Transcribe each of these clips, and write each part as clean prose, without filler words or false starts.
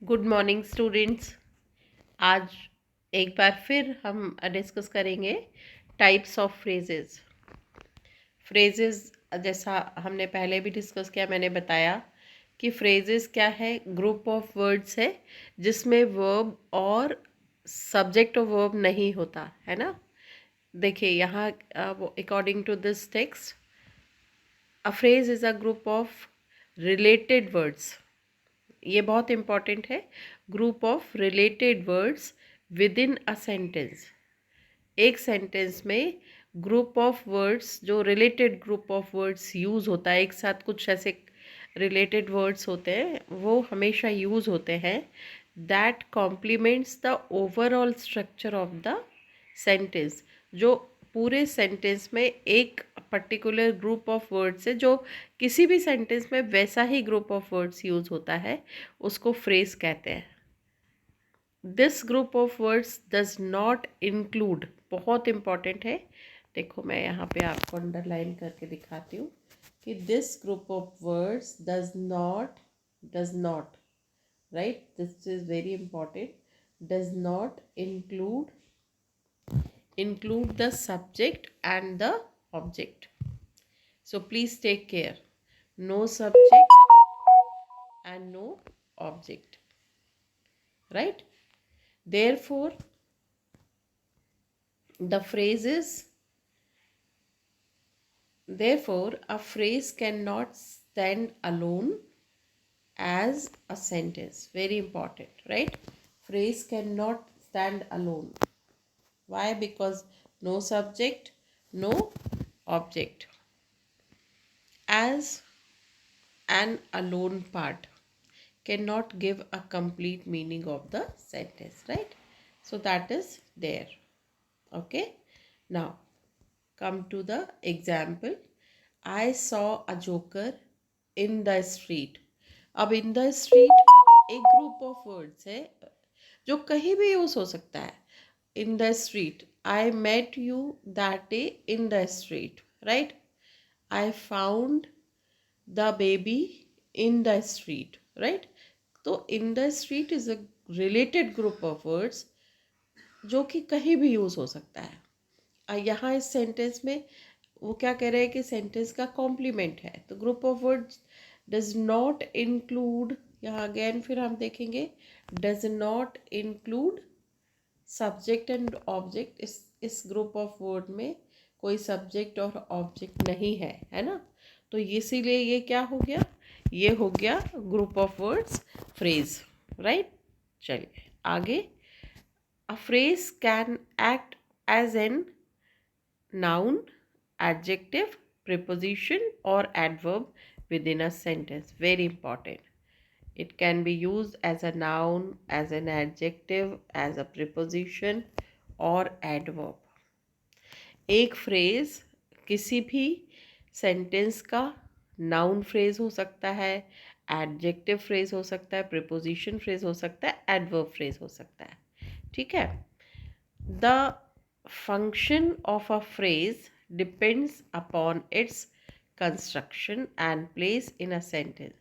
Good morning students. आज एक बार फिर हम डिस्कस करेंगे टाइप्स ऑफ फ्रेजेस। फ्रेजेस जैसा हमने पहले भी डिस्कस किया, मैंने बताया कि फ्रेजेस क्या है, ग्रुप ऑफ वर्ड्स है जिसमें वर्ब और सब्जेक्ट ऑफ वर्ब नहीं होता है ना। देखिए यहाँ according to this text, a phrase is a group of related words. ये बहुत इंपॉर्टेंट है। Group of related words within a sentence. एक सेंटेंस में ग्रुप ऑफ वर्ड्स, जो related group of words use होता है, एक साथ कुछ ऐसे रिलेटेड वर्ड्स होते हैं वो हमेशा यूज़ होते हैं, that complements the overall structure of the sentence. जो पूरे सेंटेंस में एक पर्टिकुलर ग्रुप ऑफ वर्ड्स है, जो किसी भी सेंटेंस में वैसा ही ग्रुप ऑफ वर्ड्स यूज़ होता है, उसको फ्रेज कहते हैं। This group of words does not include, बहुत इंपॉर्टेंट है। देखो मैं यहाँ पे आपको अंडरलाइन करके दिखाती हूँ कि this group of words does not, right, this is very important, does not include the subject and the object. So please take care. No subject and no object, right? Therefore, the phrases, therefore, a phrase cannot stand alone as a sentence. Very important, right? Phrase cannot stand alone. Why? Because no subject, no object. As an alone part cannot give a complete meaning of the sentence, right? So that is there. Okay. Now come to the example. I saw a joker in the street. अब in the street एक group of words है जो कहीं भी use हो सकता है। in the street, I met you that day in the street, right? I found the baby in the street, right? तो in the street is a related group of words जो कि कहीं भी यूज हो सकता है। यहाँ इस सेंटेंस में वो क्या कह रहे हैं कि सेंटेंस का कॉम्प्लीमेंट है, तो group of words does not include, यहाँ अगेन फिर हम देखेंगे, does not include subject and object. इस ग्रुप ऑफ वर्ड में कोई सब्जेक्ट और ऑब्जेक्ट नहीं है, है ना। तो इसीलिए ये क्या हो गया, ये हो गया group of words phrase, right. चलिए आगे। A phrase can act as an noun, adjective, preposition or adverb within a sentence. Very important. It can be used as a noun, as an adjective, as a preposition or adverb. एक phrase किसी भी sentence का noun phrase हो सकता है, adjective phrase हो सकता है, प्रिपोजिशन फ्रेज हो सकता है, एडवर्ब फ्रेज हो सकता है। ठीक है। The function of a phrase depends upon its construction and place in a sentence.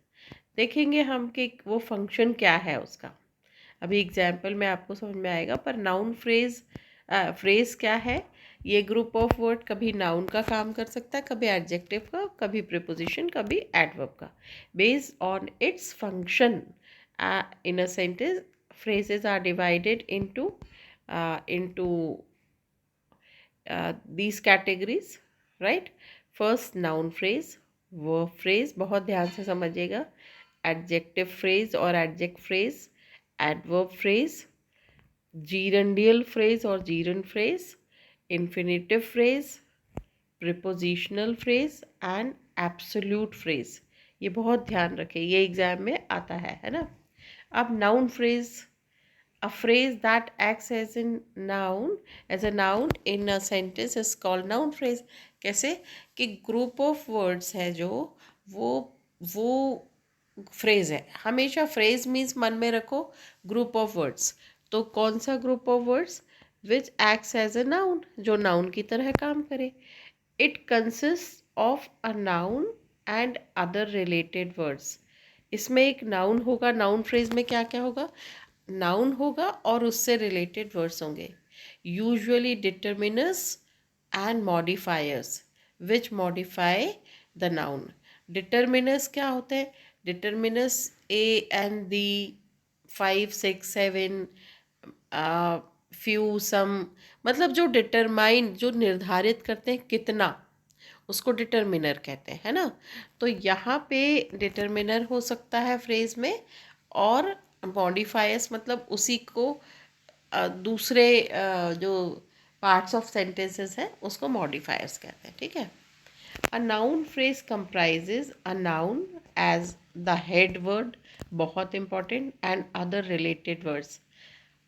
देखेंगे हम कि वो फंक्शन क्या है उसका। अभी एग्जाम्पल में आपको समझ में आएगा, पर नाउन फ्रेज क्या है, ये ग्रुप ऑफ वर्ड कभी नाउन का काम कर सकता है, कभी एडजेक्टिव का, कभी प्रिपोजिशन, कभी एडवर्ब का। Based on its function in a sentence, phrases are divided into these categories, right? First, noun phrase, verb phrase, बहुत ध्यान से समझिएगा, adjective phrase और adject phrase, adverb phrase, gerundial phrase और gerund phrase, infinitive phrase, prepositional phrase and absolute phrase। ये बहुत ध्यान रखें, ये एग्जाम में आता है ना। अब noun phrase, a phrase that acts as a noun in a sentence is called noun phrase। कैसे कि ग्रुप ऑफ वर्ड्स है जो वो फ्रेज है। हमेशा फ्रेज मीन्स मन में रखो ग्रुप ऑफ वर्ड्स। तो कौन सा group of words which acts as a noun, जो नाउन की तरह काम करे। It consist of a noun and other related words. इसमें एक नाउन होगा, नाउन फ्रेज में क्या क्या होगा, नाउन होगा और उससे रिलेटेड वर्ड्स होंगे, usually determiners and modifiers which modify the noun. Determiners क्या होते हैं, determiners a and the, 5 6 7, few some, मतलब जो डिटरमाइन, जो निर्धारित करते हैं कितना, उसको डिटर्मिनर कहते हैं, है ना। तो यहाँ पे डिटर्मिनर हो सकता है फ्रेज में, और मॉडिफायर्स मतलब उसी को दूसरे जो पार्ट्स ऑफ सेंटेंसेस हैं उसको मॉडिफायर्स कहते हैं, ठीक है। A noun phrase comprises a noun as the head word, बहुत important, and other related words,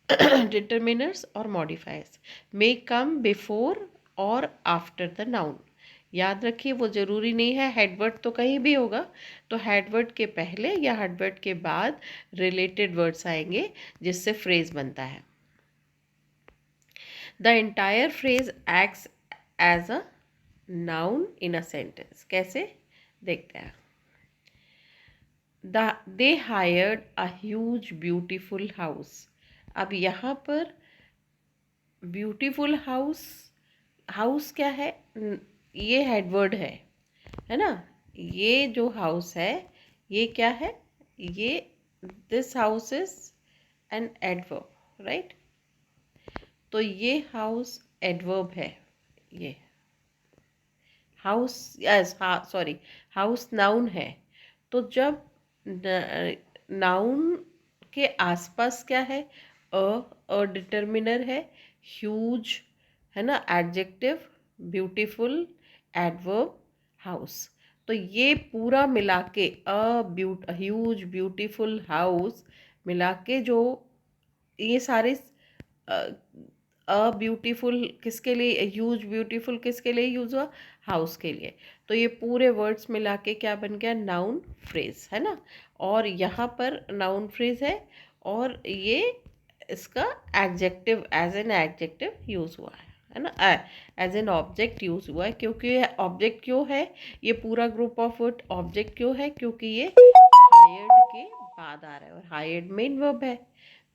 determiners और मॉडिफायर्स मे कम बिफोर और आफ्टर द नाउन। याद रखिए वो ज़रूरी नहीं है हेडवर्ड तो कहीं भी होगा, तो हेडवर्ड के पहले या हेडवर्ड के बाद रिलेटेड वर्ड्स आएंगे जिससे फ्रेज बनता है। The entire phrase acts as a noun in a sentence. कैसे, देखते हैं। They hired a huge beautiful house. अब यहाँ पर ब्यूटीफुल हाउस, हाउस क्या है, ये हेडवर्ड है ना। ये जो हाउस है ये क्या है, ये this house is an adverb, right. तो ये हाउस एडवर्ब है, ये हाउस, यस हाँ सॉरी, हाउस नाउन है। तो जब नाउन के आसपास क्या है, अ डिटर्मिनर है, ह्यूज है ना, एडजेक्टिव, ब्यूटीफुल, एडवर्ब, हाउस, तो ये पूरा मिला के ह्यूज ब्यूटीफुल हाउस मिला के जो ये सारे ब्यूटीफुल किसके लिए, ह्यूज ब्यूटीफुल किसके लिए यूज हुआ, हाउस के लिए। तो ये पूरे वर्ड्स मिला के क्या बन गया, नाउन फ्रेज, है ना। और यहाँ पर नाउन फ्रेज है और ये इसका adjective, as an adjective use हुआ है ना, एज एन ऑब्जेक्ट यूज हुआ है। क्योंकि ऑब्जेक्ट क्यों है, ये पूरा ग्रुप ऑफ वर्ड ऑब्जेक्ट क्यों है, क्योंकि ये हायर्ड के बाद आ रहा है और हायर्ड मेन वर्ब है।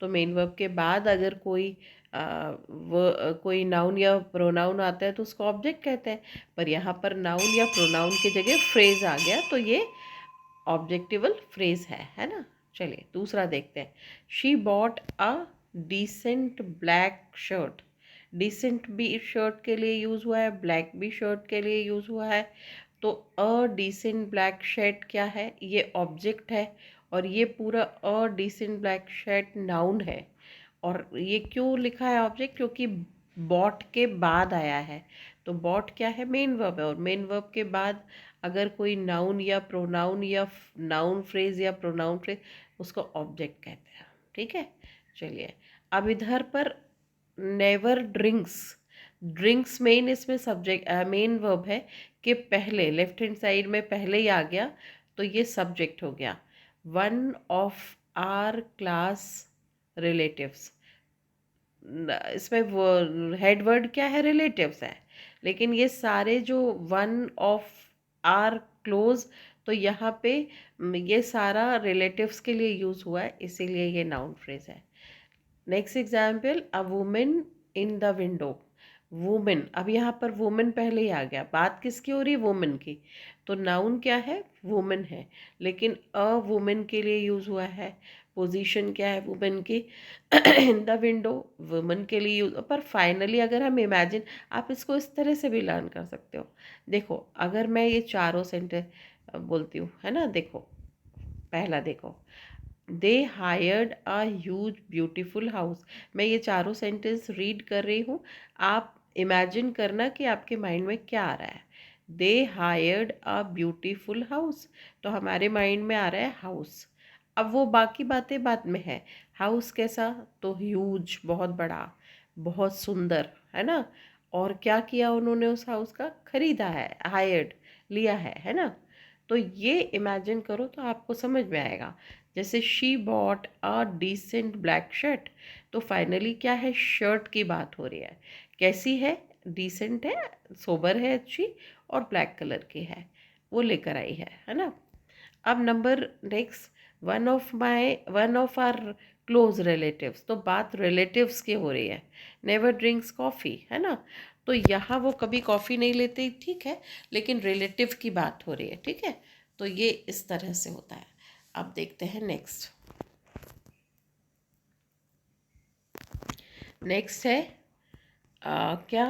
तो मेन वर्ब के बाद अगर कोई कोई नाउन या प्रोनाउन आता है तो उसको ऑब्जेक्ट कहते हैं, पर यहाँ पर नाउन या प्रोनाउन की जगह फ्रेज आ गया तो ये ऑब्जेक्टिवल फ्रेज है ना। चलिए दूसरा देखते हैं। She bought a decent black shirt. Decent भी शर्ट के लिए यूज़ हुआ है, ब्लैक भी शर्ट के लिए यूज़ हुआ है। तो अ डिसेंट ब्लैक शर्ट क्या है, ये ऑब्जेक्ट है, और ये पूरा a decent black shirt noun है। और ये क्यों लिखा है ऑब्जेक्ट, क्योंकि बॉट के बाद आया है। तो बॉट क्या है, मेन वर्ब है, और मेन वर्ब के बाद अगर कोई नाउन या प्रोनाउन या नाउन फ्रेज या प्रोनाउन फ्रेज, उसको ऑब्जेक्ट कहते हैं, ठीक है। चलिए अब इधर पर नेवर ड्रिंक्स, ड्रिंक्स मेन इसमें सब्जेक्ट मेन वर्ब है कि पहले लेफ्ट हैंड साइड में पहले ही आ गया तो ये सब्जेक्ट हो गया। One of our close relatives, इसमें हेड वर्ड क्या है, रिलेटिव्स है, लेकिन ये सारे जो वन ऑफ आर क्लोज, तो यहाँ पे ये सारा रिलेटिव्स के लिए यूज हुआ है, इसीलिए ये नाउन फ्रेज है। Next example, a woman in the window. Women, अब यहाँ पर वुमेन पहले ही आ गया, बात किसकी हो रही है, वुमेन की। तो नाउन क्या है, वुमेन है, लेकिन अ वुमेन के लिए यूज हुआ है। पोजीशन क्या है वुमेन की, इन द विंडो, वुमेन के लिए यूज। पर फाइनली अगर हम इमेजिन, आप इसको इस तरह से भी लर्न कर सकते हो। देखो अगर मैं ये चारों सेंटेंस बोलती हूँ, है ना, देखो पहला देखो, दे hired a huge beautiful house. मैं ये चारों सेंटेंस रीड कर रही हूँ, आप इमेजिन करना कि आपके माइंड में क्या आ रहा है। दे हायर्ड अ ब्यूटीफुल हाउस, तो हमारे माइंड में आ रहा है हाउस। अब वो बाकी बातें बाद में है, हाउस कैसा, तो ह्यूज, बहुत बड़ा, बहुत सुंदर, है ना। और क्या किया उन्होंने उस हाउस का, खरीदा है, हायर्ड, लिया है ना। तो ये इमेजिन करो तो आपको समझ में आएगा। जैसे she bought a decent black shirt, तो फाइनली क्या है, शर्ट की बात हो रही है, कैसी है, डिसेंट है, सोबर है, अच्छी, और ब्लैक कलर की है, वो लेकर आई है ना। अब number next, one of our close relatives, तो बात रिलेटिव्स की हो रही है। नेवर ड्रिंक्स कॉफ़ी, है ना, तो यहाँ वो कभी कॉफ़ी नहीं लेते, ठीक है, लेकिन रिलेटिव की बात हो रही है, ठीक है, तो ये इस तरह से होता है। अब देखते हैं नेक्स्ट। नेक्स्ट है क्या,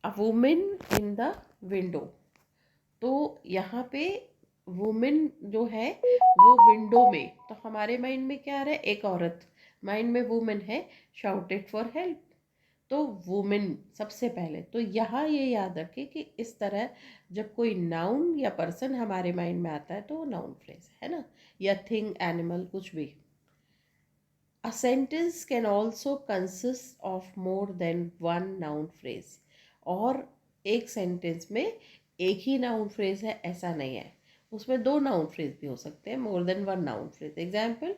a woman in the window. तो यहाँ पे वुमेन जो है वो विंडो में, तो हमारे माइंड में क्या आ रहा है, एक औरत, माइंड में वुमेन है, शाउटेड फॉर हेल्प, तो वुमेन सबसे पहले। तो यहाँ ये याद रखें कि इस तरह जब कोई नाउन या पर्सन हमारे माइंड में आता है तो वो नाउन फ्रेज है ना, या थिंग, एनिमल, कुछ भी। A sentence can also consist of more than one noun phrase. और एक सेंटेंस में एक ही नाउन फ्रेज है ऐसा नहीं है, उसमें दो नाउन फ्रेज भी हो सकते हैं, more than one noun phrase. Example,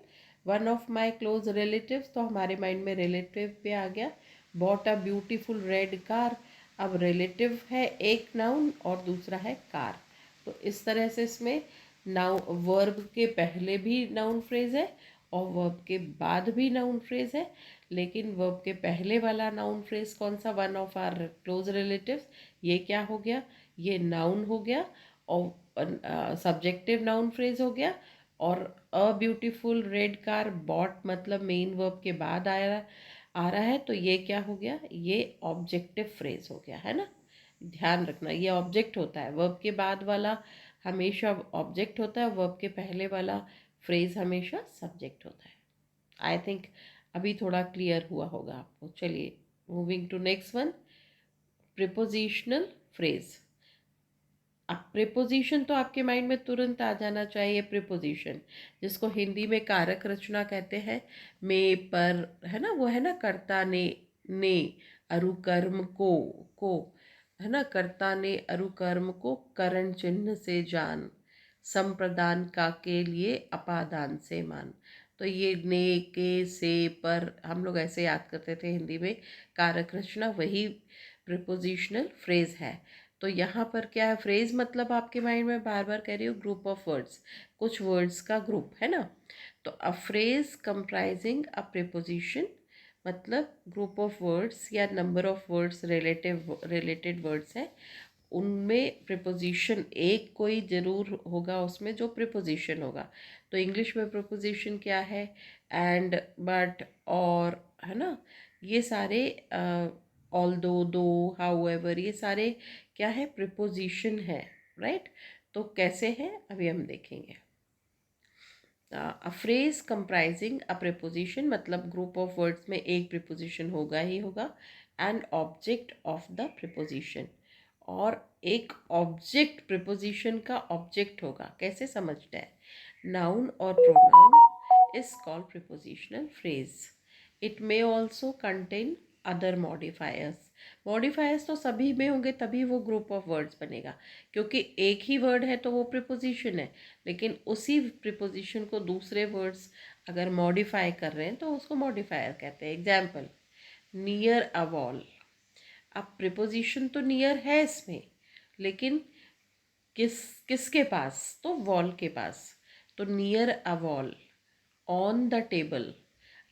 one of my close relatives, तो हमारे माइंड में रिलेटिव पे आ गया। Bot a beautiful red car, अब रिलेटिव है एक नाउन और दूसरा है कार, तो इस तरह से इसमें नाउन वर्ब के पहले भी नाउन फ्रेज है और वर्ब के बाद भी नाउन फ्रेज है, लेकिन वर्ब के पहले वाला नाउन फ्रेज कौन सा, one of our close relatives, ये क्या हो गया, ये नाउन हो गया और सब्जेक्टिव नाउन फ्रेज हो गया। और a beautiful red car bought मतलब मेन वर्ब के बाद आ रहा है, तो ये क्या हो गया, ये ऑब्जेक्टिव फ्रेज हो गया, है ना। ध्यान रखना, ये ऑब्जेक्ट होता है, वर्ब के बाद वाला हमेशा ऑब्जेक्ट होता है, वर्ब के पहले वाला फ्रेज हमेशा सब्जेक्ट होता है। आई थिंक अभी थोड़ा क्लियर हुआ होगा आपको। चलिए moving to next one, prepositional phrase. अब प्रिपोजिशन तो आपके माइंड में तुरंत आ जाना चाहिए, प्रिपोजिशन जिसको हिंदी में कारक रचना कहते हैं, में, पर, है ना, वो है ना, कर्ता ने अरुकर्म को, है ना, कर्ता ने अरुकर्म को करण चिन्ह से जान, संप्रदान का के लिए अपादान से मान। तो ये ने, के, से, पर हम लोग ऐसे याद करते थे हिंदी में, कारक रचना वही प्रिपोजिशनल फ्रेज है। तो यहाँ पर क्या है, फ्रेज मतलब आपके माइंड में बार बार कह रही हूँ ग्रुप ऑफ वर्ड्स, कुछ वर्ड्स का ग्रुप, है ना। तो a phrase comprising a preposition मतलब ग्रुप ऑफ वर्ड्स या number of words related words हैं, उनमें प्रिपोजिशन एक कोई ज़रूर होगा उसमें जो प्रिपोजिशन होगा। तो इंग्लिश में प्रिपोजिशन क्या है, एंड, बट, और, है ना, ये सारे दो, हाउएवर, ये सारे क्या है, प्रिपोजिशन है, राइट। तो कैसे हैं अभी हम देखेंगे। A phrase comprising a preposition मतलब ग्रुप ऑफ वर्ड्स में एक प्रिपोजिशन होगा ही होगा, and object of the preposition, और एक ऑब्जेक्ट प्रिपोजिशन का ऑब्जेक्ट होगा, कैसे समझते हैं, नाउन और pronoun is called prepositional phrase. It may also contain other modifiers, modifiers तो सभी में होंगे तभी वो ग्रुप ऑफ वर्ड्स बनेगा, क्योंकि एक ही वर्ड है तो वो प्रिपोजिशन है, लेकिन उसी प्रिपोजिशन को दूसरे वर्ड्स अगर मॉडिफाई कर रहे हैं तो उसको मॉडिफायर कहते हैं। एग्जाम्पल, नियर अ वॉल, अब प्रिपोजिशन तो नियर है इसमें, लेकिन किसके पास, तो वॉल के पास, तो near a wall. On the table,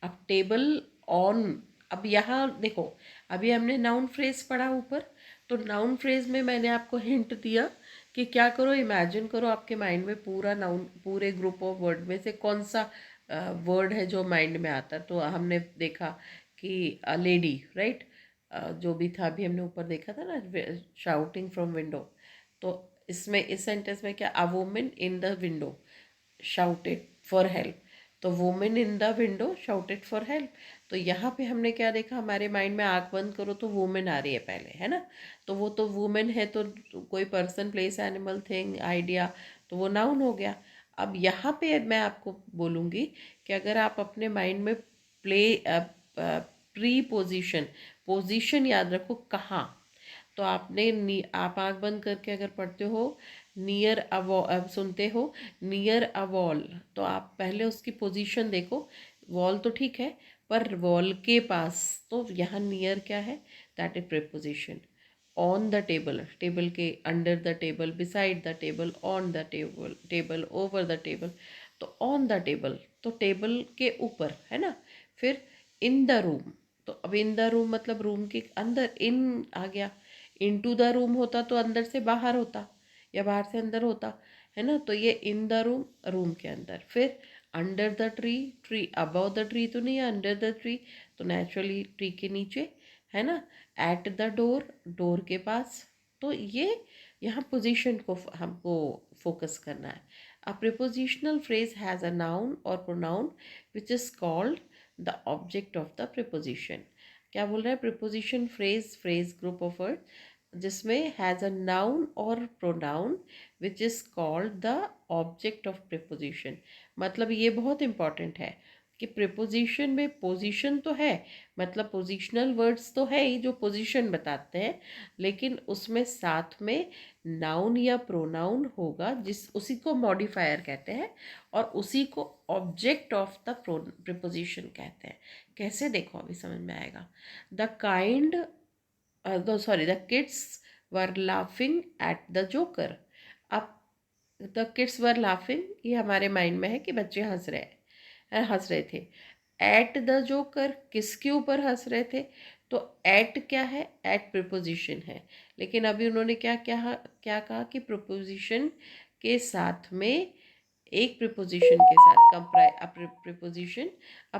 अब टेबल, ऑन, अब यहाँ देखो, अभी हमने नाउन फ्रेज पढ़ा ऊपर, तो नाउन फ्रेज में मैंने आपको हिंट दिया कि क्या करो, इमेजिन करो आपके माइंड में पूरा नाउन, पूरे ग्रुप ऑफ वर्ड में से कौन सा वर्ड है जो माइंड में आता है। तो हमने देखा कि लेडी, राइट, जो भी था अभी हमने ऊपर देखा था ना, शाउटिंग फ्रॉम विंडो, तो इसमें इस सेंटेंस में क्या, a woman in the window shouted for help, तो woman in the window shouted for help. तो यहाँ पे हमने क्या देखा, हमारे माइंड में आँख बंद करो तो वुमेन आ रही है पहले, है ना, तो वो तो वुमेन है, तो कोई person, place, animal, thing, idea, तो वो नाउन हो गया। अब यहाँ पे मैं आपको बोलूँगी कि अगर आप अपने माइंड में प्ले प्री पोजिशन, पोजिशन याद रखो कहाँ, तो आप आँख बंद करके अगर पढ़ते हो नियर अ वॉल, सुनते हो नियर अ वॉल, तो आप पहले उसकी पोजीशन देखो, वॉल तो ठीक है पर वॉल के पास, तो यहाँ नियर क्या है, that is preposition. On the table, table के under the table, beside the table, on the table, table over the table. तो ऑन द टेबल तो टेबल के ऊपर है ना। फिर इन द रूम, तो अब इन द रूम मतलब रूम के अंदर, इन आ गया। इन टू द रूम होता तो अंदर से बाहर होता या बाहर से अंदर होता, है ना। तो ये इन द रूम, रूम के अंदर। फिर under the tree, tree above the tree तो नहीं है, अंडर द ट्री तो नेचुरली ट्री के नीचे, है ना। एट द डोर, डोर के पास। तो ये यहाँ पोजीशन को हमको फोकस करना है। A prepositional phrase has a noun और pronoun which is called the object of the preposition. क्या बोल रहा है? Preposition phrase, phrase group of word जिसमें हैज़ अ नाउन और pronoun which is called the object of preposition. मतलब ये बहुत इंपॉर्टेंट है कि प्रिपोजिशन में पोजीशन तो है, मतलब पोजिशनल वर्ड्स तो है ही जो पोजीशन बताते हैं, लेकिन उसमें साथ में नाउन या प्रोनाउन होगा, जिस उसी को मॉडिफायर कहते हैं और उसी को ऑब्जेक्ट ऑफ द प्रिपोजिशन कहते हैं। कैसे? देखो अभी समझ में आएगा। The kind sorry, the kids were laughing at the joker. अब द किड्स वर लाफिंग, ये हमारे माइंड में है कि बच्चे हंस रहे हैं, हंस रहे थे। एट द जोकर, किसके ऊपर हंस रहे थे? तो एट क्या है? एट प्रिपोजिशन है। लेकिन अभी उन्होंने क्या कहा कि प्रिपोजिशन के साथ में, एक प्रिपोजिशन के साथ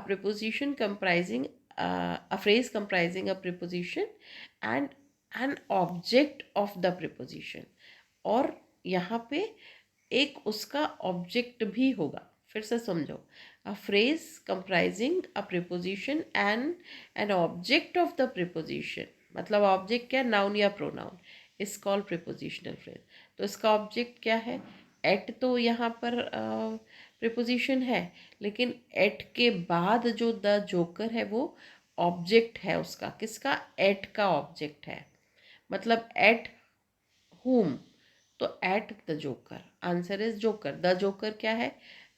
preposition comprising a phrase comprising a preposition and an object of the preposition। और यहाँ पे एक उसका ऑब्जेक्ट भी होगा। फिर से समझो, a phrase comprising a preposition and an object of the preposition, मतलब ऑब्जेक्ट क्या? नाउन या pronoun is called prepositional phrase. तो इसका ऑब्जेक्ट क्या है? एट तो यहाँ पर प्रिपोजिशन है, लेकिन एट के बाद जो द जोकर है वो ऑब्जेक्ट है उसका। किसका? एट का ऑब्जेक्ट है। मतलब एट whom, तो at the joker, answer is joker. The joker क्या है?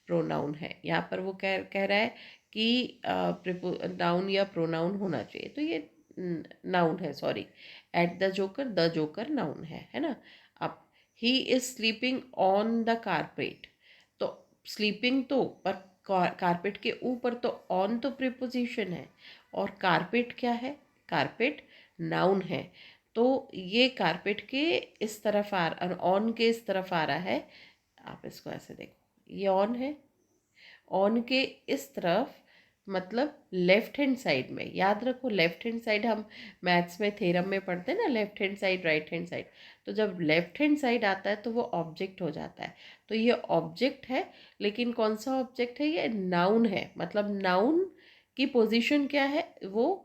प्रोनाउन है। यहाँ पर वो कह रहा है कि नाउन या प्रोनाउन होना चाहिए, तो ये नाउन है, sorry. At the joker, the joker noun है ना। अब he is sleeping on the carpet, तो स्लीपिंग तो पर कारपेट के ऊपर, तो ऑन तो प्रिपोजिशन है और कारपेट क्या है? कारपेट नाउन है। तो ये कारपेट के इस तरफ ऑन के इस तरफ आ रहा है। आप इसको ऐसे देखो, ये ऑन है, ऑन के इस तरफ, मतलब लेफ्ट हैंड साइड में। याद रखो, लेफ्ट हैंड साइड हम मैथ्स में थ्योरम में पढ़ते हैं ना, left hand side, right hand side. तो जब लेफ्ट हैंड साइड आता है तो वो ऑब्जेक्ट हो जाता है। तो ये ऑब्जेक्ट है, लेकिन कौन सा ऑब्जेक्ट है? ये नाउन है। मतलब नाउन की पोजीशन क्या है? वो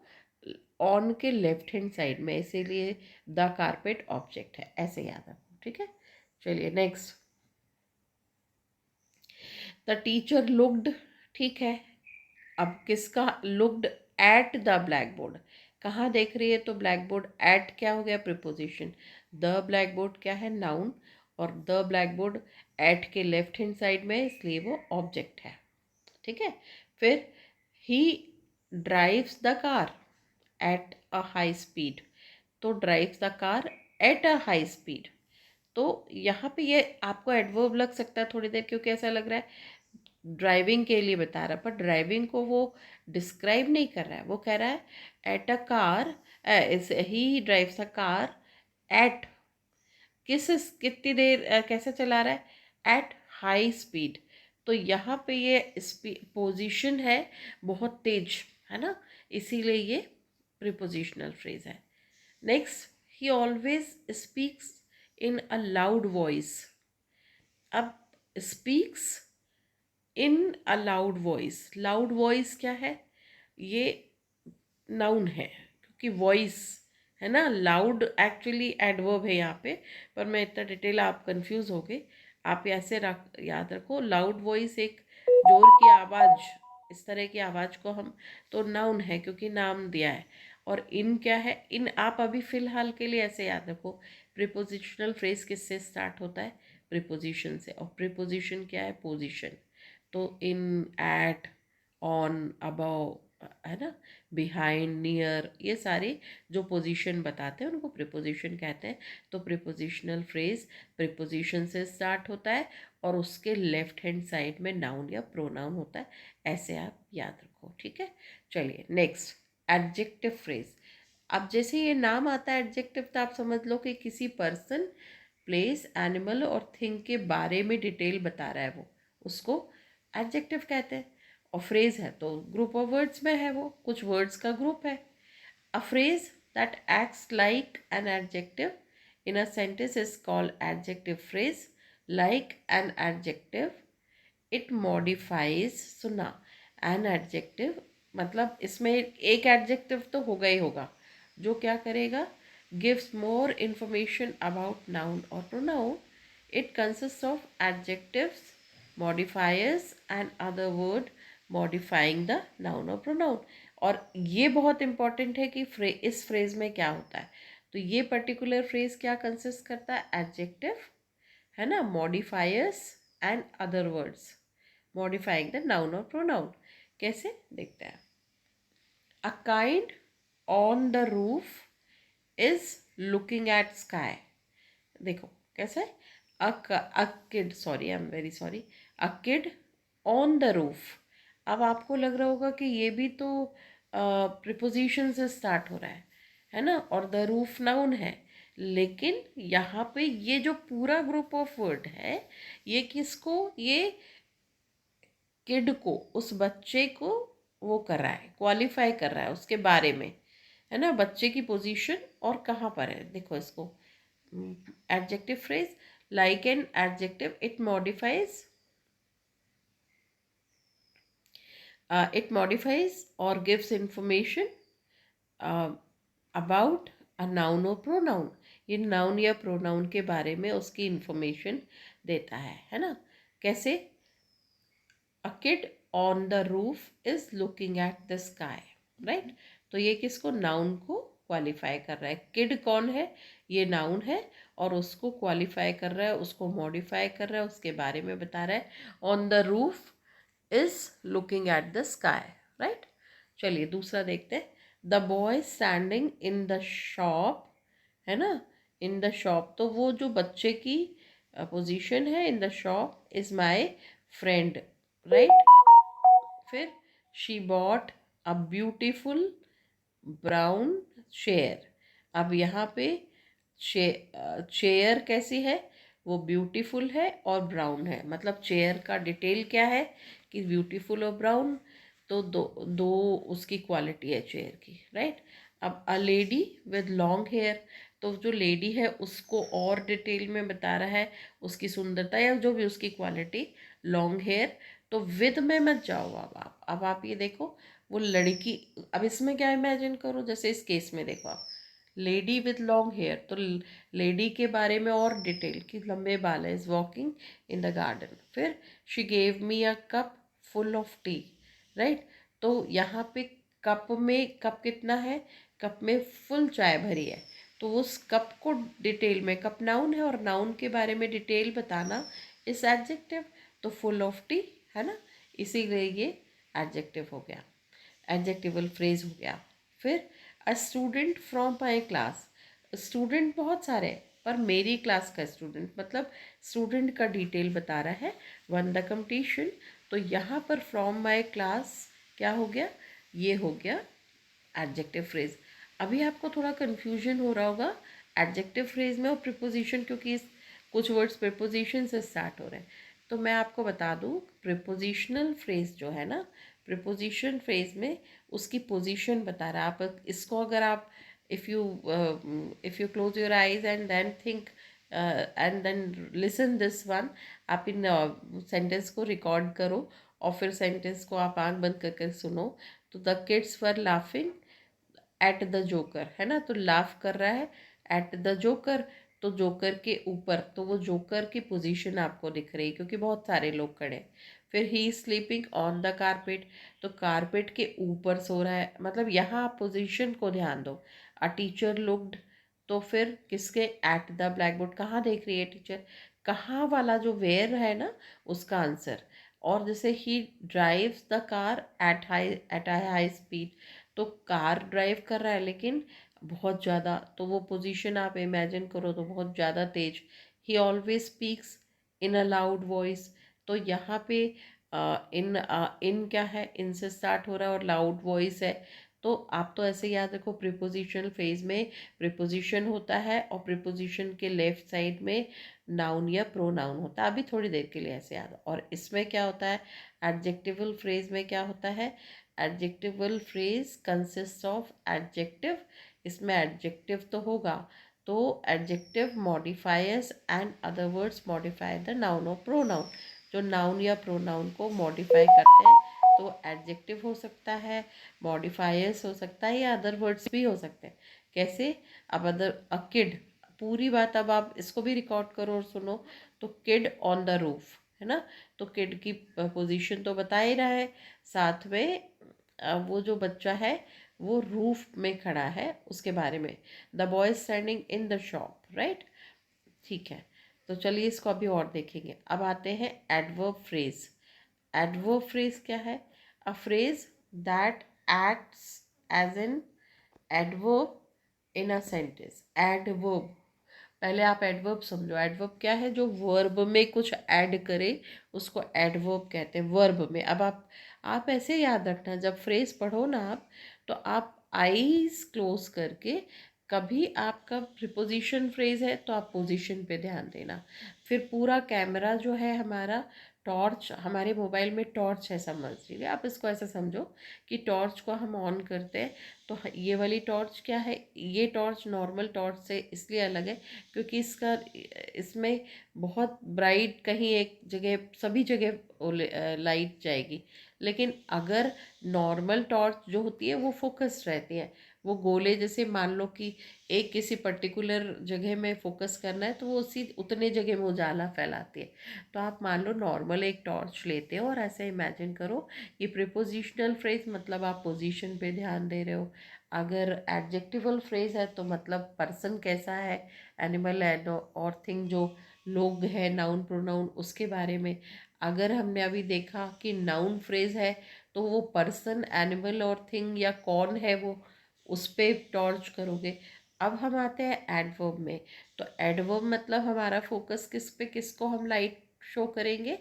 ऑन के लेफ्ट हैंड साइड में, इसीलिए द कारपेट ऑब्जेक्ट है। ऐसे याद रखो, ठीक है। चलिए नेक्स्ट। द टीचर लुक्ड, ठीक है। अब किसका? Looked at the black board. कहाँ देख रही है? तो ब्लैक बोर्ड। एट क्या हो गया? प्रिपोजिशन। द ब्लैक बोर्ड क्या है? नाउन। और the black board at the left hand side में, इसलिए वो ऑब्जेक्ट है, ठीक है। फिर he drives the car at a high speed, तो drives the car at a high speed. तो यहाँ पे ये आपको एडवर्ब लग सकता है थोड़ी देर, क्योंकि ऐसा लग रहा है ड्राइविंग के लिए बता रहा है, पर ड्राइविंग को वो डिस्क्राइब नहीं कर रहा है। वो कह रहा है at a car, he drives a car eight, कितनी देर कैसे चला रहा है? At high speed. तो यहाँ पे ये पोजीशन है बहुत तेज, है ना, इसीलिए ये प्रिपोजिशनल फ्रेज है। Next, he always speaks in a loud voice. अब speaks in a loud voice, loud voice क्या है? ये नाउन है, क्योंकि वॉइस है ना। लाउड एक्चुअली एडवर्ब है यहाँ पे, पर मैं इतना डिटेल, आप कंफ्यूज हो गए। आप ऐसे याद रखो, लाउड वॉइस एक जोर की आवाज़, इस तरह की आवाज़ को हम, तो नाउन है क्योंकि नाम दिया है। और इन क्या है? इन आप अभी फ़िलहाल के लिए ऐसे याद रखो, प्रिपोजिशनल फ्रेज किससे स्टार्ट होता है? प्रिपोजिशन से। और प्रिपोजिशन क्या है? पोजिशन। तो इन, एट, ऑन, अबव, है ना, बिहाइंड, नियर, ये सारे जो पोजीशन बताते हैं उनको प्रीपोजिशन कहते हैं। तो प्रीपोजिशनल फ्रेज प्रीपोजिशन से स्टार्ट होता है और उसके लेफ्ट हैंड साइड में नाउन या प्रोनाउन होता है। ऐसे आप याद रखो, ठीक है। चलिए नेक्स्ट, एडजेक्टिव फ्रेज। अब जैसे ये नाम आता है एडजेक्टिव, तो आप समझ लो कि किसी पर्सन, प्लेस, एनिमल और थिंग के बारे में डिटेल बता रहा है वो, उसको एडजेक्टिव कहते हैं। और फ्रेज है तो ग्रुप ऑफ वर्ड्स में है, वो कुछ वर्ड्स का ग्रुप है। A phrase that acts like an adjective in a sentence is called adjective phrase. Like an adjective, it modifies, सुना, एन एडजेक्टिव, मतलब इसमें एक एडजेक्टिव तो होगा ही होगा जो क्या करेगा, gives more information about noun और pronoun. It consist of adjectives, modifiers and other word modifying the noun और प्रोनाउन। और ये बहुत इंपॉर्टेंट है कि इस फ्रेज में क्या होता है। तो ये पर्टिकुलर फ्रेज क्या कंसिस्ट करता है, एडजेक्टिव, है ना, modifiers and other words modifying the noun और प्रोनाउन। कैसे देखते हैं। A kind on the roof is looking eight sky. देखो कैसे, a kid, sorry, I am very sorry, a kid on the roof. अब आपको लग रहा होगा कि ये भी तो प्रिपोजिशन से स्टार्ट हो रहा है ना, और द रूफ नाउन है। लेकिन यहाँ पे ये जो पूरा ग्रुप ऑफ वर्ड है, ये किसको, ये किड को, उस बच्चे को वो कर रहा है, क्वालिफाई कर रहा है उसके बारे में, है ना, बच्चे की पोजीशन और कहाँ पर है। देखो इसको, adjective phrase, like an adjective, it modifies और gives information about a noun और प्रोनाउन। ये नाउन या प्रोनाउन के बारे में उसकी इंफॉर्मेशन देता है ना। कैसे, a kid on the roof is looking at the sky, right. तो ये किसको, नाउन को क्वालिफाई कर रहा है। किड कौन है, ये नाउन है, और उसको क्वालिफाई कर रहा है, उसको मॉडिफाई कर रहा है, उसके बारे में बता रहा है। On the roof is looking at the sky, right. चलिए दूसरा देखते हैं। The boy standing in the shop, है ना, इन द शॉप, तो वो जो बच्चे की पोजीशन है, in the shop is my friend, right. फिर she bought a beautiful brown chair. अब यहाँ पे चेयर कैसी है, वो ब्यूटीफुल है और ब्राउन है। मतलब चेयर का डिटेल क्या है कि ब्यूटीफुल और ब्राउन, तो दो दो उसकी क्वालिटी है चेयर की, राइट। अब a lady with long hair, तो जो लेडी है उसको और डिटेल में बता रहा है उसकी सुंदरता या जो भी उसकी क्वालिटी, लॉन्ग हेयर। तो विद में मत जाओ। अब आप ये देखो, वो लड़की, अब इसमें क्या इमेजिन करो, जैसे इस केस में देखो आप, लेडी विद लॉन्ग हेयर, तो लेडी के बारे में और डिटेल कि लंबे बाल है, is walking in the garden. फिर she gave me a cup full of tea, right. तो यहाँ पे कप में, कप कितना है, कप में फुल चाय भरी है। तो उस कप को डिटेल में, कप नाउन है और नाउन के बारे में डिटेल बताना इस एडजेक्टिव, तो फुल ऑफ टी, है ना, इसीलिए ये एडजेक्टिव हो गया, एडजेक्टिवल फ्रेज हो गया। फिर a student from my class, student बहुत सारे हैं पर मेरी क्लास का स्टूडेंट, मतलब स्टूडेंट का डिटेल बता रहा है, वन द कंपटीशन। तो यहाँ पर फ्रॉम माई क्लास क्या हो गया, ये हो गया एडजेक्टिव फ्रेज। अभी आपको थोड़ा कन्फ्यूजन हो रहा होगा एडजेक्टिव फ्रेज में और प्रिपोजिशन, क्योंकि कुछ वर्ड्स प्रिपोजिशन से स्टार्ट हो रहे हैं। तो मैं आपको बता दूँ, प्रिपोजिशनल फ्रेज जो है ना, प्रिपोजिशन फ्रेज में उसकी पोजीशन बता रहा है। आप इसको अगर आप, if you close your eyes and then think and then listen this one, आप इन सेंटेंस को रिकॉर्ड करो और फिर सेंटेंस को आप आंख बंद कर सुनो। तो the kids were laughing at the joker, है ना, तो लाफ कर रहा है एट द जोकर, तो जोकर के ऊपर, तो वो जोकर की पोजीशन आपको दिख रही है क्योंकि बहुत सारे लोग खड़े हैं। फिर he is sleeping on the carpet, तो कारपेट के ऊपर सो रहा है, मतलब यहाँ आप पोजीशन को ध्यान दो। अ टीचर लुक्ड, तो फिर किसके, एट द ब्लैक बोर्ड, कहाँ देख रही है टीचर, कहाँ वाला जो वेयर है ना उसका आंसर। और जैसे ही drives the car at high speed, तो कार ड्राइव कर रहा है लेकिन बहुत ज़्यादा, तो वो पोजीशन आप इमेजिन करो तो बहुत ज़्यादा तेज। He always speaks in a loud voice, तो यहाँ पे इन क्या है, इन से स्टार्ट हो रहा है और लाउड वॉइस है। तो आप तो ऐसे याद रखो, प्रीपोजिशनल फ्रेज में प्रीपोजिशन होता है और प्रीपोजिशन के लेफ्ट साइड में नाउन या प्रोनाउन होता है। अभी थोड़ी देर के लिए ऐसे याद। और इसमें क्या होता है, एडजेक्टिवल फ्रेज में क्या होता है, adjectival phrase consist of adjective, इसमें एडजेक्टिव तो होगा, तो adjective modifiers and other words modify the noun और प्रोनाउन। जो नाउन या प्रोनाउन को मॉडिफाई करते हैं तो एडजेक्टिव हो सकता है, मॉडिफायर्स हो सकता है, या अदर वर्ड्स भी हो सकते हैं। कैसे, अब अदर अ किड, पूरी बात अब आप इसको भी रिकॉर्ड करो और सुनो। तो किड ऑन द रूफ है ना, तो किड की पोजीशन तो बता ही रहा है, साथ में वो जो बच्चा है वो रूफ में खड़ा है उसके बारे में। The boy standing in the shop, right. ठीक है, तो चलिए इसको अभी और देखेंगे। अब आते हैं एडवर्ब फ्रेज। एडवर्ब फ्रेज क्या है, a phrase that acts as an adverb in a sentence. Adverb, पहले आप एडवर्ब समझो। एडवर्ब क्या है, जो वर्ब में कुछ ऐड करे उसको एडवर्ब कहते हैं, वर्ब में। अब आप ऐसे याद रखना, जब फ्रेज पढ़ो ना आप, तो आप आईज क्लोज करके, कभी आपका प्रिपोजिशन फ्रेज है तो आप पोजीशन पे ध्यान देना। फिर पूरा कैमरा जो है हमारा, टॉर्च, हमारे मोबाइल में टॉर्च है समझ लीजिए, आप इसको ऐसा समझो कि टॉर्च को हम ऑन करते हैं, तो ये वाली टॉर्च क्या है, ये टॉर्च नॉर्मल टॉर्च से इसलिए अलग है क्योंकि इसमें बहुत ब्राइट, कहीं एक जगह, सभी जगह लाइट जाएगी। लेकिन अगर नॉर्मल टॉर्च जो होती है वो फोकस्ड रहती है, वो गोले जैसे, मान लो कि एक किसी पर्टिकुलर जगह में फोकस करना है तो वो उसी उतने जगह में उजाला फैलाती है। तो आप मान लो नॉर्मल एक टॉर्च लेते हो और ऐसे इमेजिन करो कि प्रीपोजिशनल फ्रेज मतलब आप पोजीशन पे ध्यान दे रहे हो। अगर एडजेक्टिवल फ्रेज है तो मतलब पर्सन कैसा है, एनिमल एंड और थिंग, जो लोग हैं, नाउन प्रोनाउन, उसके बारे में। अगर हमने अभी देखा कि नाउन फ्रेज है तो वो पर्सन, एनिमल और थिंग या कौन है वो, उस पे टॉर्च करोगे। अब हम आते हैं एडवर्ब में। तो एडवर्ब मतलब हमारा फोकस किस पे, किसको हम लाइट शो करेंगे,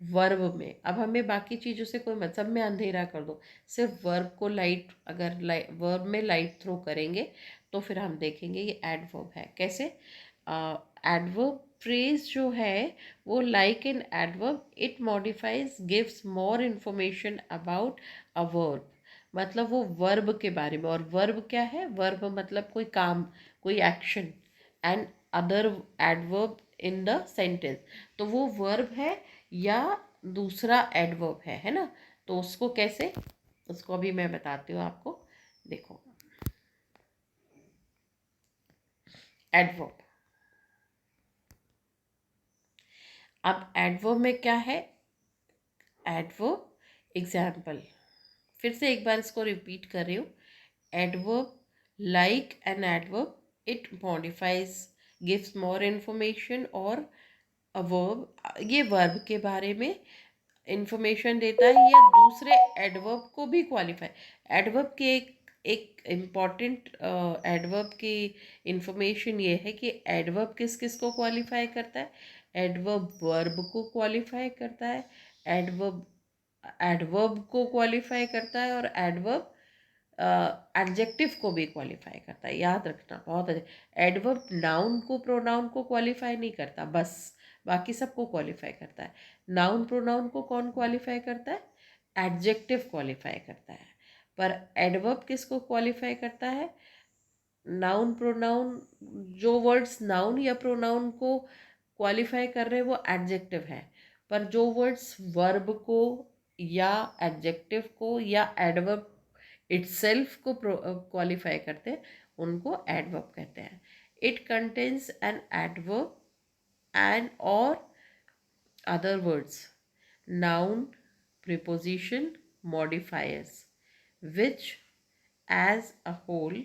वर्ब में। अब हमें बाकी चीज़ों से कोई मतलब, में अंधेरा कर दो, सिर्फ वर्ब को लाइट, अगर वर्ब में लाइट थ्रो करेंगे तो फिर हम देखेंगे ये एडवर्ब है। कैसे, एडवर्ब फ्रेज जो है वो like in adverb it modifies gives more information about a verb, मतलब वो वर्ब के बारे में। और वर्ब क्या है, वर्ब मतलब कोई काम, कोई action. And other adverb in the sentence, तो वो वर्ब है या दूसरा एडवर्ब है ना। तो उसको कैसे, उसको अभी मैं बताती हूँ आपको। देखो, एडवर्ब, अब एडवर्ब में क्या है, एडवर्ब एग्जाम्पल, फिर से एक बार इसको रिपीट कर रही हूँ। Adverb like an adverb it modifies, gives more information, और अ वर्ब ये वर्ब के बारे में इंफॉर्मेशन देता है या दूसरे एडवर्ब को भी क्वालिफाई। एडवर्ब की एक एक इम्पॉर्टेंट एडवर्ब की इंफॉर्मेशन ये है कि एडवर्ब किस किस को क्वालिफाई करता है, एडवर्ब वर्ब को क्वालिफाई करता है, एडवर्ब एडवर्ब को क्वालिफाई करता है, और एडवर्ब एडजेक्टिव को भी क्वालिफाई करता है। याद रखना बहुत अच्छा, एडवर्ब नाउन को प्रोनाउन को क्वालिफाई नहीं करता बस, बाकी सबको क्वालिफाई करता है। नाउन प्रोनाउन को कौन क्वालिफाई करता है, एडजेक्टिव क्वालिफाई करता है। पर एडवर्ब किसको क्वालिफाई करता है, नाउन प्रोनाउन, जो वर्ड्स नाउन या प्रोनाउन को क्वालिफाई कर रहे हैं वो एडजेक्टिव है, पर जो वर्ड्स वर्ब को या एडजेक्टिव को या एडवर्ब इटसेल्फ को क्वालिफाई करते हैं उनको एडवर्ब कहते हैं। It contains an adverb and और other words, noun, preposition, modifiers, which as a whole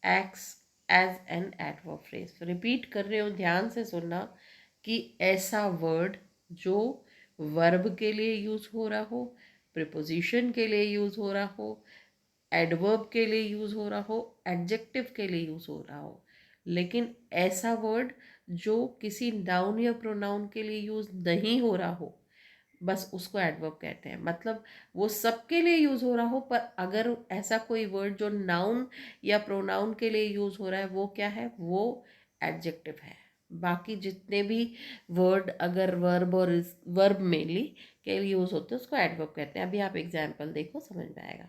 acts as an adverb phrase. Repeat कर रहे हो, ध्यान से सुनना कि ऐसा वर्ड जो वर्ब के लिए यूज़ हो रहा हो, प्रिपोजिशन के लिए यूज़ हो रहा हो, एडवर्ब के लिए यूज़ हो रहा हो, एडजेक्टिव के लिए यूज़ हो रहा हो। लेकिन ऐसा वर्ड जो किसी नाउन या प्रोनाउन के लिए यूज़ नहीं हो रहा हो, बस उसको एडवर्ब कहते हैं। मतलब वो सबके लिए यूज़ हो रहा हो, पर अगर ऐसा कोई वर्ड जो नाउन या प्रोनाउन के लिए यूज़ हो रहा है, वो क्या है? वो एडजेक्टिव है। बाकी जितने भी वर्ड अगर वर्ब और वर्ब मेनली के लिए यूज़ होते हैं, उसको एडवर्ब कहते हैं। अभी आप एग्जाम्पल देखो, समझ में आएगा।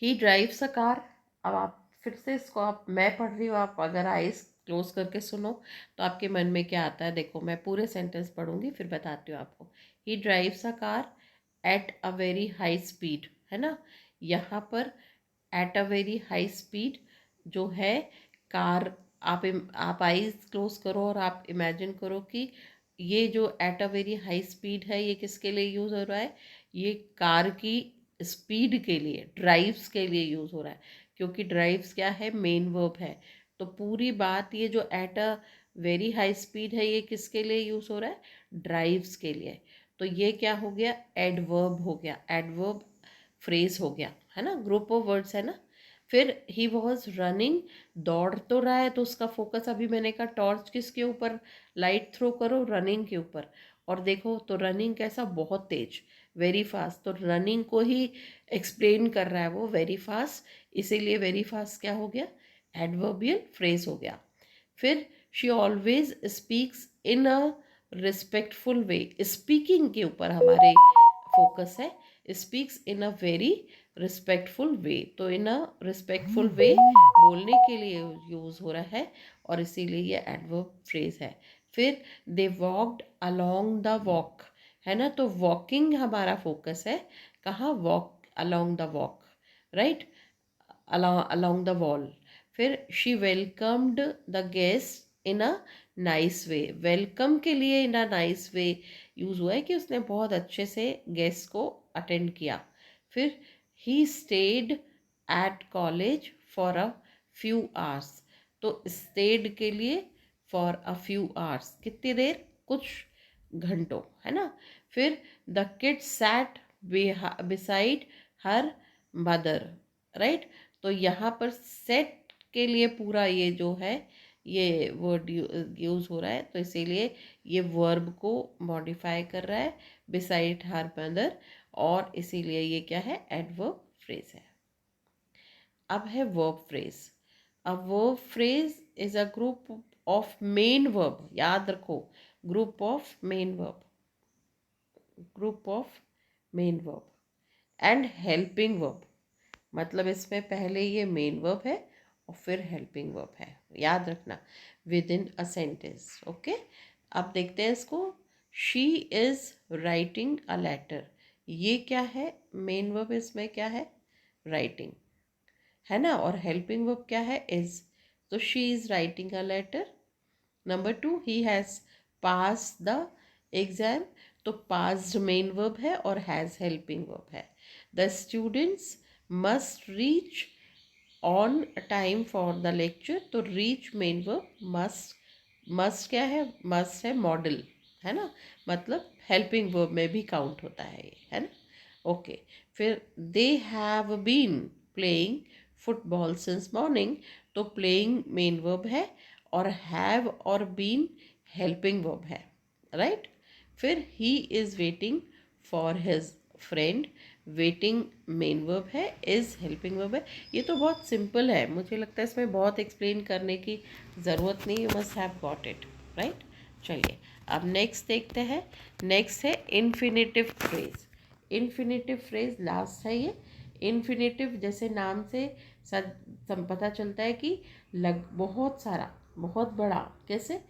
ही ड्राइव्स अ कार। अब आप फिर से इसको, आप, मैं पढ़ रही हूँ, आप अगर आइज क्लोज करके सुनो तो आपके मन में क्या आता है। देखो, मैं पूरे सेंटेंस पढ़ूंगी फिर बताती हूँ आपको। ही drives a car at a very high speed, है ना। यहाँ पर at a very high speed जो है, कार, आप आइज क्लोज करो और आप इमेजिन करो कि ये जो at a very high speed है, ये किसके लिए यूज़ हो रहा है? ये कार की स्पीड के लिए, ड्राइव्स के लिए यूज़ हो रहा है। क्योंकि ड्राइव्स क्या है? मेन वर्ब है। तो पूरी बात, ये जो at a very high speed है, ये किसके लिए यूज़ हो रहा है? ड्राइव्स के लिए। तो ये क्या हो गया? एडवर्ब हो गया, एडवर्ब फ्रेज हो गया, है ना। ग्रुप ऑफ वर्ड्स है ना। फिर ही वॉज रनिंग, दौड़ तो रहा है, तो उसका फोकस, अभी मैंने कहा टॉर्च किसके ऊपर, लाइट थ्रो करो, रनिंग के ऊपर। और देखो तो रनिंग कैसा? बहुत तेज, वेरी फास्ट। तो रनिंग को ही एक्सप्लेन कर रहा है वो, वेरी फास्ट, इसीलिए वेरी फास्ट क्या हो गया? एडवर्बियल फ्रेज हो गया। फिर she always speaks in a respectful way, speaking के ऊपर हमारे फोकस है। Speaks in a very respectful way, तो इन अ रिस्पेक्टफुल वे बोलने के लिए यूज़ हो रहा है, और इसीलिए ये एडवर्ब फ्रेज है। फिर they walked along the walk, है ना। तो वॉकिंग हमारा फोकस है, कहाँ? Walk, along the walk, right, along the wall. फिर she welcomed the guest in a nice way, welcome के लिए इन अ नाइस वे यूज़ हुआ है कि उसने बहुत अच्छे से गेस्ट को अटेंड किया। फिर he stayed at college for a few hours, तो स्टेड के लिए फॉर अ फ्यू आवर्स, कितनी देर? कुछ घंटों, है ना। फिर the kid sat beside her mother, right. तो यहाँ पर सेट के लिए पूरा ये जो है, ये वर्ड यूज़ हो रहा है, तो इसीलिए ये वर्ब को मॉडिफाई कर रहा है, बिसाइड हर मदर, और इसीलिए ये क्या है? एडवर्ब फ्रेज है। अब है वर्ब फ्रेज। अब verb phrase is a group of main verb, याद रखो, group of main verb, group of main verb and helping verb. मतलब इसमें पहले ये मेन वर्ब है और फिर हेल्पिंग वर्ब है, याद रखना, within a sentence. Okay, अब देखते हैं इसको। She is writing a letter, ये क्या है? मेन वर्ब इसमें क्या है? राइटिंग, है ना। और हेल्पिंग वर्ब क्या है? इज। तो she is writing a letter. Number two, he has pass the exam, तो पास्ड मेन वर्ब है और हैज़ हेल्पिंग वर्ब है। The students must reach on time for the lecture, तो reach main verb, must, must क्या है? Must है model, है ना। मतलब हेल्पिंग वर्ब में भी काउंट होता है ये, है ना। ओके, फिर they have been playing football since morning, तो प्लेइंग मेन वर्ब है और हैव और बीन हेल्पिंग वर्ब है, राइट। फिर he is waiting for his friend, waiting main verb है, इज़ हेल्पिंग वर्ब है। ये तो बहुत सिंपल है, मुझे लगता है इसमें बहुत एक्सप्लेन करने की ज़रूरत नहीं, you must have got it, right. चलिए अब नेक्स्ट देखते हैं। नेक्स्ट है infinitive phrase. Infinitive phrase last है ये। इन्फिनेटिव जैसे नाम से पता चलता है कि बहुत सारा, बहुत बड़ा। कैसे?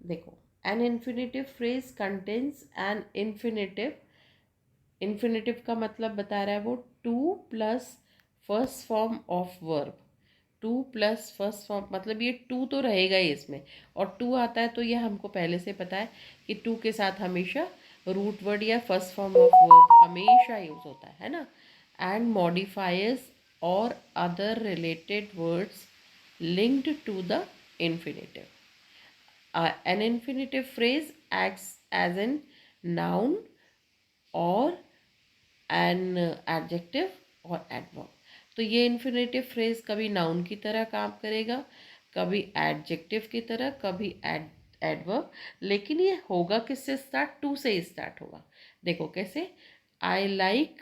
देखो, an infinitive phrase contains an infinitive, infinitive का मतलब बता रहा है वो, to plus first form of verb, to plus first form, मतलब ये टू तो रहेगा ही इसमें, और टू आता है तो ये हमको पहले से पता है कि टू के साथ हमेशा रूट वर्ड या फर्स्ट फॉर्म ऑफ वर्ब हमेशा यूज होता है ना। एंड मॉडिफायर्स और other related words linked to the infinitive. An infinitive phrase acts as an noun और एन एडजेक्टिव और एडवर्ब। तो ये इन्फिनेटिव फ्रेज कभी नाउन की तरह काम करेगा, कभी एडजेक्टिव की तरह, कभी एडवर्ब, लेकिन ये होगा किससे स्टार्ट? टू से ही स्टार्ट होगा। देखो कैसे, I like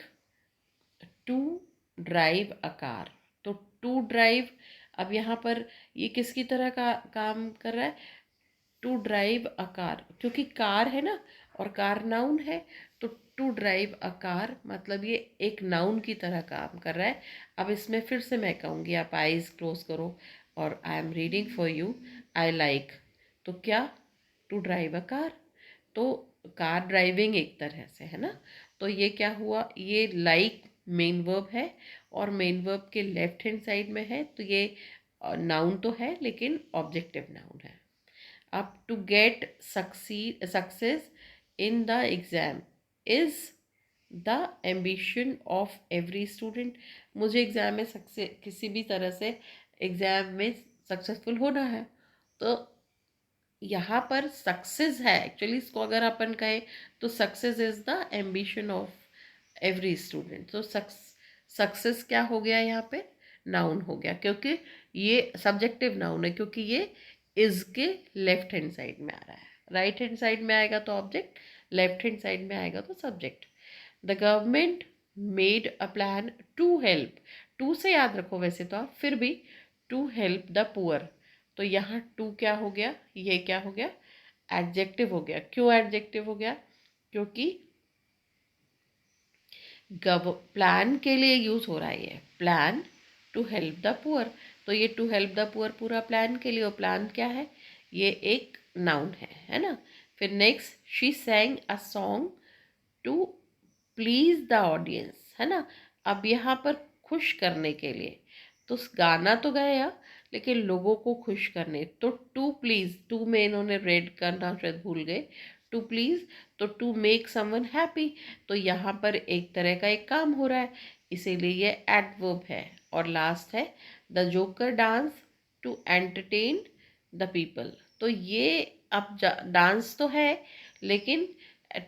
to drive a car. तो टू ड्राइव, अब यहाँ पर ये किसकी तरह का काम कर रहा है? टू ड्राइव अ कार, क्योंकि कार है ना और कार नाउन है, तो टू ड्राइव अ कार मतलब ये एक नाउन की तरह काम कर रहा है। अब इसमें फिर से मैं कहूँगी, आप आईज क्लोज करो और I am reading for you. I like, तो क्या? To drive a car. तो कार ड्राइविंग एक तरह से है ना। तो ये क्या हुआ, ये लाइक मेन वर्ब है और मेन वर्ब के लेफ्ट हैंड साइड में है, तो ये नाउन तो है लेकिन ऑब्जेक्टिव नाउन है। अब to get success in the exam is the ambition of every student. मुझे एग्जाम में सक्सेस, किसी भी तरह से एग्जाम में सक्सेसफुल होना है, तो यहाँ पर सक्सेस है एक्चुअली, इसको अगर अपन कहें तो success is the ambition of every student. तो सक्सेस क्या हो गया यहाँ पे? नाउन हो गया, क्योंकि ये सब्जेक्टिव नाउन है, क्योंकि ये इज के लेफ्ट हैंड साइड में आ रहा है। राइट हैंड साइड में आएगा तो ऑब्जेक्ट, लेफ्ट हैंड साइड में आएगा तो subject. The government made a plan to help, to से याद रखो वैसे तो आप, फिर भी टू हेल्प द पुअर। तो यहाँ टू क्या हो गया? ये क्या हो गया? एडजेक्टिव हो गया। क्यों एडजेक्टिव हो गया? क्योंकि प्लान के लिए यूज हो रहा है ये, plan to help the poor. तो ये टू हेल्प द पुअर पूरा प्लान के लिए, और प्लान क्या है? ये एक नाउन है ना। फिर next, she sang a song to please the audience, है ना। अब यहाँ पर खुश करने के लिए, तो गाना तो गाया लेकिन लोगों को खुश करने, तो टू प्लीज, टू में इन्होंने रेड करना शायद भूल गए, टू प्लीज, तो टू मेक समवन हैप्पी। तो यहाँ पर एक तरह का एक काम हो रहा है, इसीलिए ये एडवर्ब है। और लास्ट है the joker dance to entertain the people. तो ये अब डांस तो है लेकिन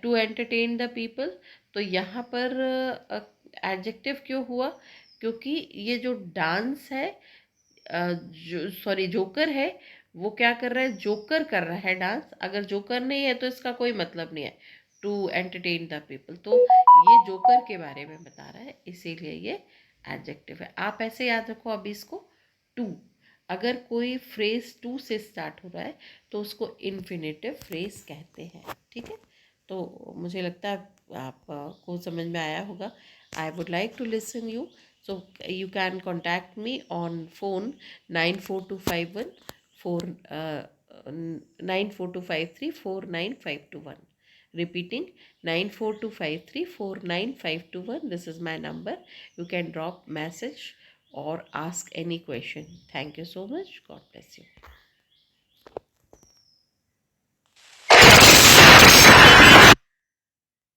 टू एंटरटेन द पीपल, तो यहाँ पर एडजेक्टिव क्यों हुआ? क्योंकि ये जो डांस है, जो सॉरी जोकर है, वो क्या कर रहा है? जोकर कर रहा है डांस। अगर जोकर नहीं है तो इसका कोई मतलब नहीं है टू एंटरटेन द पीपल। तो ये जोकर के बारे में बता रहा है, इसीलिए ये एडजेक्टिव है। आप ऐसे याद रखो अभी इसको, टू, अगर कोई फ्रेज टू से स्टार्ट हो रहा है तो उसको इन्फिनेटिव फ्रेज कहते हैं। ठीक है, तो मुझे लगता है आपको समझ में आया होगा। I would like to listen you, so you can contact me on phone 94251 4 94253 49521. Repeating, 94253 49521. This is my number. You can drop message or ask any question. Thank you so much. God bless you.